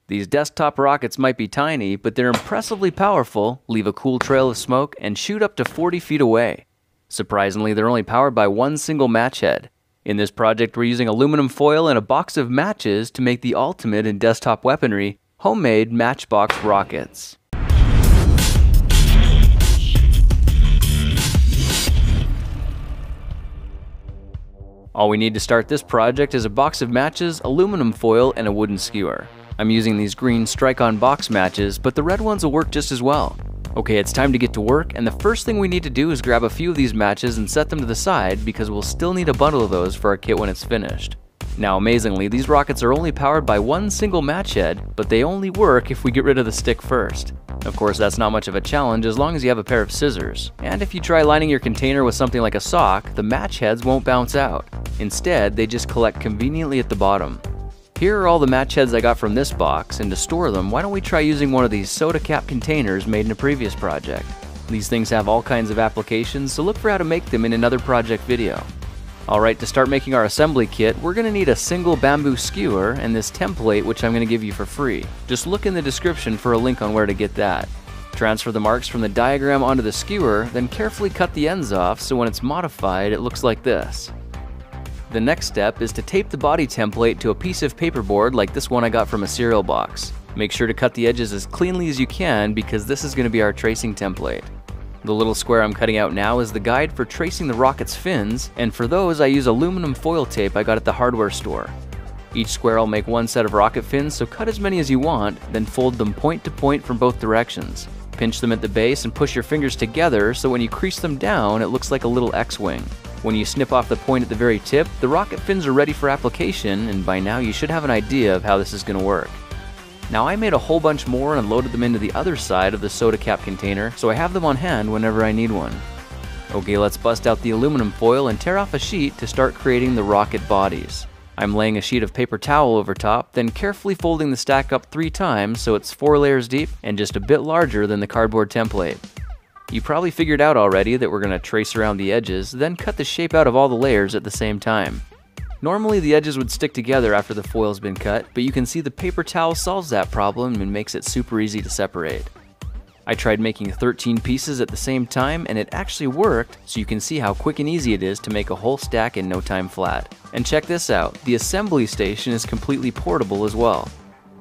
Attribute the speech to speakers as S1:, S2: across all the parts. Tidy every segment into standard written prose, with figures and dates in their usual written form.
S1: These desktop rockets might be tiny, but they're impressively powerful, leave a cool trail of smoke, and shoot up to 40 feet away. Surprisingly, they're only powered by one single match head. In this project, we're using aluminum foil and a box of matches to make the ultimate in desktop weaponry, homemade Matchbox rockets. All we need to start this project is a box of matches, aluminum foil, and a wooden skewer. I'm using these green strike-on box matches, but the red ones will work just as well. Okay, it's time to get to work, and the first thing we need to do is grab a few of these matches and set them to the side because we'll still need a bundle of those for our kit when it's finished. Now, amazingly, these rockets are only powered by one single match head, but they only work if we get rid of the stick first. Of course, that's not much of a challenge as long as you have a pair of scissors. And if you try lining your container with something like a sock, the match heads won't bounce out. Instead, they just collect conveniently at the bottom. Here are all the match heads I got from this box, and to store them, why don't we try using one of these soda cap containers made in a previous project. These things have all kinds of applications, so look for how to make them in another project video. Alright, to start making our assembly kit, we're going to need a single bamboo skewer and this template, which I'm going to give you for free. Just look in the description for a link on where to get that. Transfer the marks from the diagram onto the skewer, then carefully cut the ends off so when it's modified it looks like this. The next step is to tape the body template to a piece of paperboard like this one I got from a cereal box. Make sure to cut the edges as cleanly as you can because this is going to be our tracing template. The little square I'm cutting out now is the guide for tracing the rocket's fins, and for those I use aluminum foil tape I got at the hardware store. Each square will make one set of rocket fins, so cut as many as you want, then fold them point to point from both directions. Pinch them at the base and push your fingers together so when you crease them down it looks like a little X-wing. When you snip off the point at the very tip, the rocket fins are ready for application, and by now you should have an idea of how this is going to work. Now I made a whole bunch more and loaded them into the other side of the soda cap container, so I have them on hand whenever I need one. Okay, let's bust out the aluminum foil and tear off a sheet to start creating the rocket bodies. I'm laying a sheet of paper towel over top, then carefully folding the stack up 3 times so it's 4 layers deep and just a bit larger than the cardboard template. You probably figured out already that we're going to trace around the edges, then cut the shape out of all the layers at the same time. Normally the edges would stick together after the foil's been cut, but you can see the paper towel solves that problem and makes it super easy to separate. I tried making 13 pieces at the same time and it actually worked, so you can see how quick and easy it is to make a whole stack in no time flat. And check this out, the assembly station is completely portable as well.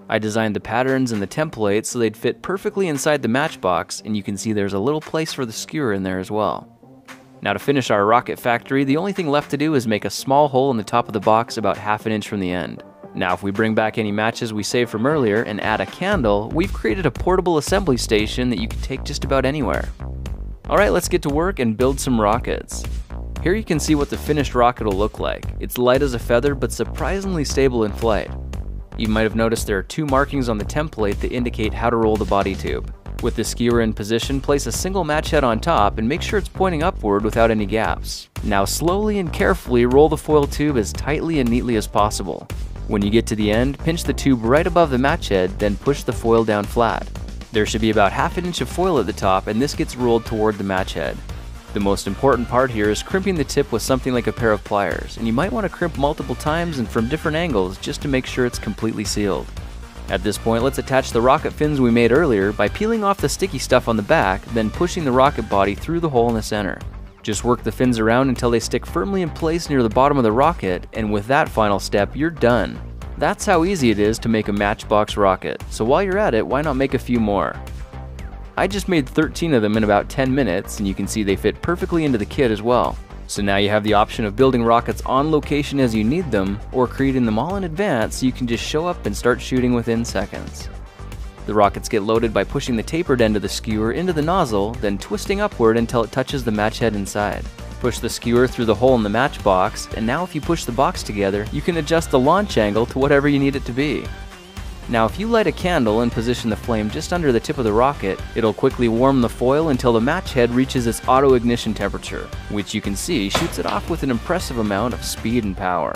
S1: I designed the patterns and the templates so they'd fit perfectly inside the Matchbox, and you can see there's a little place for the skewer in there as well. Now to finish our rocket factory, the only thing left to do is make a small hole in the top of the box about ½ an inch from the end. Now if we bring back any matches we saved from earlier and add a candle, we've created a portable assembly station that you can take just about anywhere. Alright, let's get to work and build some rockets. Here you can see what the finished rocket will look like. It's light as a feather but surprisingly stable in flight. You might have noticed there are 2 markings on the template that indicate how to roll the body tube. With the skewer in position, place a single match head on top and make sure it's pointing upward without any gaps. Now slowly and carefully roll the foil tube as tightly and neatly as possible. When you get to the end, pinch the tube right above the match head, then push the foil down flat. There should be about ½ an inch of foil at the top and this gets rolled toward the match head. The most important part here is crimping the tip with something like a pair of pliers, and you might want to crimp multiple times and from different angles just to make sure it's completely sealed. At this point, let's attach the rocket fins we made earlier by peeling off the sticky stuff on the back, then pushing the rocket body through the hole in the center. Just work the fins around until they stick firmly in place near the bottom of the rocket, and with that final step, you're done. That's how easy it is to make a Matchbox rocket, so while you're at it, why not make a few more? I just made 13 of them in about 10 minutes, and you can see they fit perfectly into the kit as well. So now you have the option of building rockets on location as you need them, or creating them all in advance so you can just show up and start shooting within seconds. The rockets get loaded by pushing the tapered end of the skewer into the nozzle, then twisting upward until it touches the match head inside. Push the skewer through the hole in the Matchbox, and now if you push the box together, you can adjust the launch angle to whatever you need it to be. Now if you light a candle and position the flame just under the tip of the rocket, it'll quickly warm the foil until the match head reaches its auto ignition temperature, which you can see shoots it off with an impressive amount of speed and power.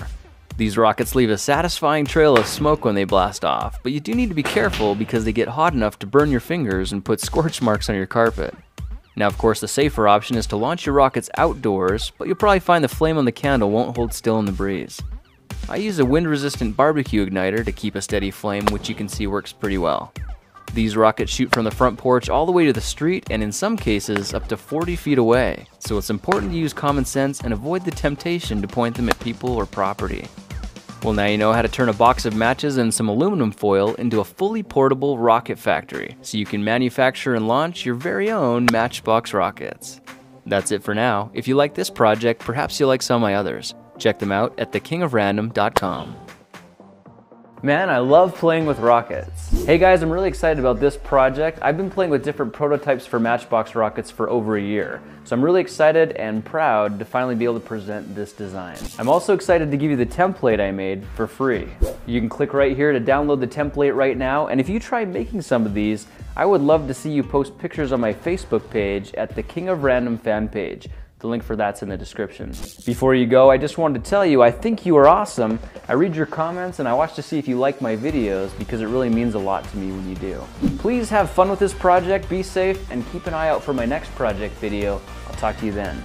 S1: These rockets leave a satisfying trail of smoke when they blast off, but you do need to be careful because they get hot enough to burn your fingers and put scorch marks on your carpet. Now of course the safer option is to launch your rockets outdoors, but you'll probably find the flame on the candle won't hold still in the breeze. I use a wind-resistant barbecue igniter to keep a steady flame, which you can see works pretty well. These rockets shoot from the front porch all the way to the street, and in some cases up to 40 feet away, so it's important to use common sense and avoid the temptation to point them at people or property. Well, now you know how to turn a box of matches and some aluminum foil into a fully portable rocket factory, so you can manufacture and launch your very own Matchbox rockets. That's it for now. If you like this project, perhaps you'll like some of my others. Check them out at thekingofrandom.com. Man, I love playing with rockets. Hey guys, I'm really excited about this project. I've been playing with different prototypes for Matchbox rockets for over a year. So I'm really excited and proud to finally be able to present this design. I'm also excited to give you the template I made for free. You can click right here to download the template right now, and if you try making some of these, I would love to see you post pictures on my Facebook page at the King of Random fan page. The link for that's in the description. Before you go, I just wanted to tell you, I think you are awesome. I read your comments and I watch to see if you like my videos because it really means a lot to me when you do. Please have fun with this project, be safe, and keep an eye out for my next project video. I'll talk to you then.